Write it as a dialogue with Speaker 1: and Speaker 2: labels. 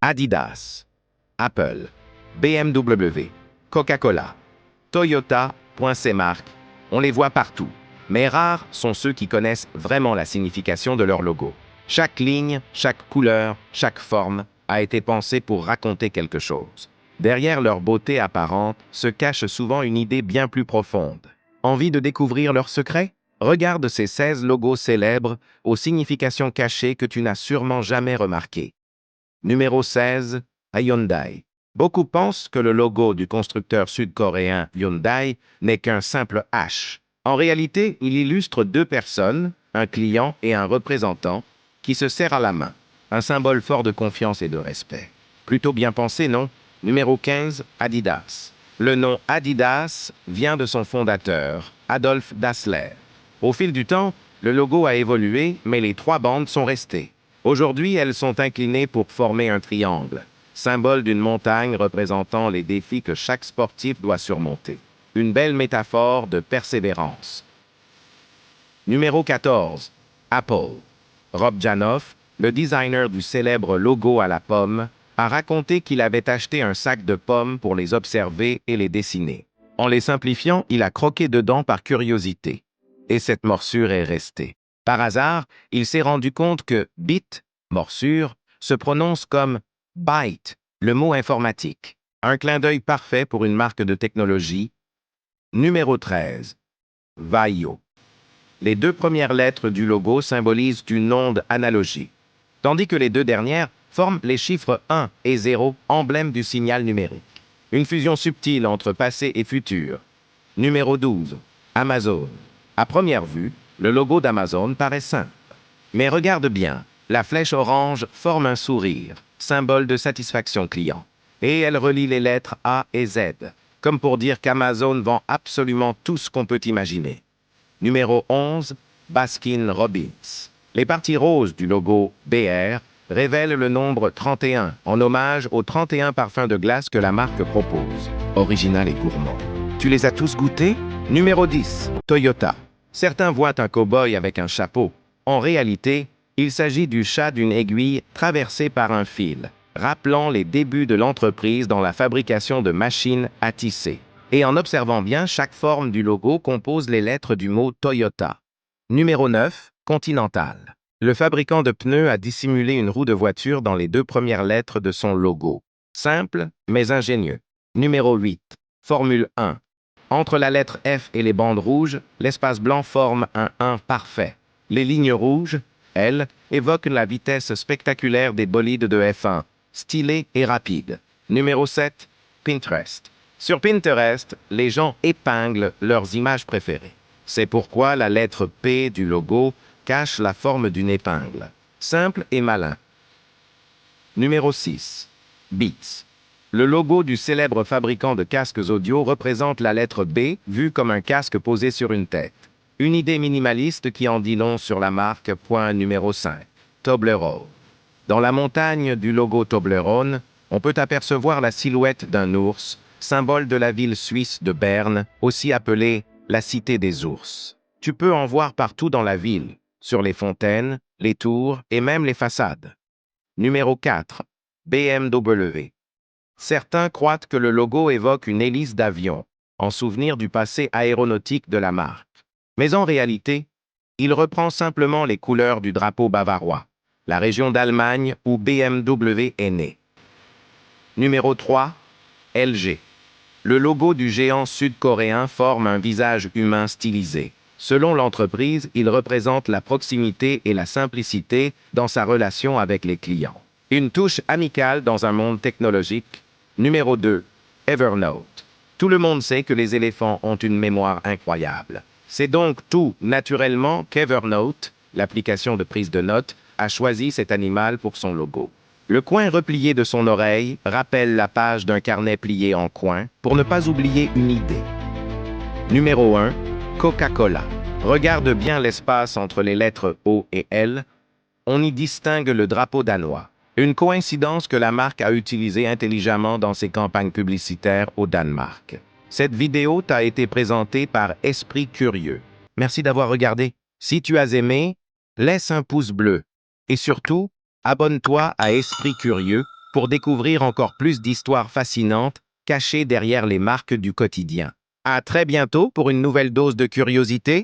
Speaker 1: Adidas, Apple, BMW, Coca-Cola, Toyota, ces marques, on les voit partout. Mais rares sont ceux qui connaissent vraiment la signification de leur logo. Chaque ligne, chaque couleur, chaque forme a été pensée pour raconter quelque chose. Derrière leur beauté apparente se cache souvent une idée bien plus profonde. Envie de découvrir leurs secrets? Regarde ces 16 logos célèbres aux significations cachées que tu n'as sûrement jamais remarquées. Numéro 16, Hyundai. Beaucoup pensent que le logo du constructeur sud-coréen Hyundai n'est qu'un simple H. En réalité, il illustre deux personnes, un client et un représentant, qui se serrent à la main. Un symbole fort de confiance et de respect. Plutôt bien pensé, non? Numéro 15, Adidas. Le nom Adidas vient de son fondateur, Adolf Dassler. Au fil du temps, le logo a évolué, mais les trois bandes sont restées. Aujourd'hui, elles sont inclinées pour former un triangle, symbole d'une montagne représentant les défis que chaque sportif doit surmonter. Une belle métaphore de persévérance. Numéro 14. Apple. Rob Janoff, le designer du célèbre logo à la pomme, a raconté qu'il avait acheté un sac de pommes pour les observer et les dessiner. En les simplifiant, il a croqué dedans par curiosité. Et cette morsure est restée. Par hasard, il s'est rendu compte que bit, morsure, se prononce comme bite, le mot informatique. Un clin d'œil parfait pour une marque de technologie. Numéro 13. Vaio. Les deux premières lettres du logo symbolisent une onde analogique, tandis que les deux dernières forment les chiffres 1 et 0, emblème du signal numérique. Une fusion subtile entre passé et futur. Numéro 12. Amazon. À première vue, le logo d'Amazon paraît simple. Mais regarde bien, la flèche orange forme un sourire, symbole de satisfaction client. Et elle relie les lettres A et Z, comme pour dire qu'Amazon vend absolument tout ce qu'on peut imaginer. Numéro 11, Baskin-Robbins. Les parties roses du logo BR révèlent le nombre 31, en hommage aux 31 parfums de glace que la marque propose. Original et gourmand. Tu les as tous goûtés? Numéro 10, Toyota. Certains voient un cow-boy avec un chapeau. En réalité, il s'agit du chat d'une aiguille traversée par un fil, rappelant les débuts de l'entreprise dans la fabrication de machines à tisser. Et en observant bien, chaque forme du logo compose les lettres du mot Toyota. Numéro 9, Continental. Le fabricant de pneus a dissimulé une roue de voiture dans les deux premières lettres de son logo. Simple, mais ingénieux. Numéro 8, Formule 1. Entre la lettre F et les bandes rouges, l'espace blanc forme un 1 parfait. Les lignes rouges, elles, évoquent la vitesse spectaculaire des bolides de F1, stylés et rapides. Numéro 7, Pinterest. Sur Pinterest, les gens épinglent leurs images préférées. C'est pourquoi la lettre P du logo cache la forme d'une épingle. Simple et malin. Numéro 6. Beats. Le logo du célèbre fabricant de casques audio représente la lettre B, vue comme un casque posé sur une tête. Une idée minimaliste qui en dit long sur la marque. Point numéro 5. Toblerone. Dans la montagne du logo Toblerone, on peut apercevoir la silhouette d'un ours, symbole de la ville suisse de Berne, aussi appelée la cité des ours. Tu peux en voir partout dans la ville, sur les fontaines, les tours et même les façades. Numéro 4. BMW. Certains croient que le logo évoque une hélice d'avion, en souvenir du passé aéronautique de la marque. Mais en réalité, il reprend simplement les couleurs du drapeau bavarois, la région d'Allemagne où BMW est né. Numéro 3. LG. Le logo du géant sud-coréen forme un visage humain stylisé. Selon l'entreprise, il représente la proximité et la simplicité dans sa relation avec les clients. Une touche amicale dans un monde technologique. Numéro 2. Evernote. Tout le monde sait que les éléphants ont une mémoire incroyable. C'est donc tout naturellement qu'Evernote, l'application de prise de notes, a choisi cet animal pour son logo. Le coin replié de son oreille rappelle la page d'un carnet plié en coin pour ne pas oublier une idée. Numéro 1. Coca-Cola. Regarde bien l'espace entre les lettres O et L. On y distingue le drapeau danois. Une coïncidence que la marque a utilisée intelligemment dans ses campagnes publicitaires au Danemark. Cette vidéo t'a été présentée par Esprit Curieux. Merci d'avoir regardé. Si tu as aimé, laisse un pouce bleu. Et surtout, abonne-toi à Esprit Curieux pour découvrir encore plus d'histoires fascinantes cachées derrière les marques du quotidien. À très bientôt pour une nouvelle dose de curiosité.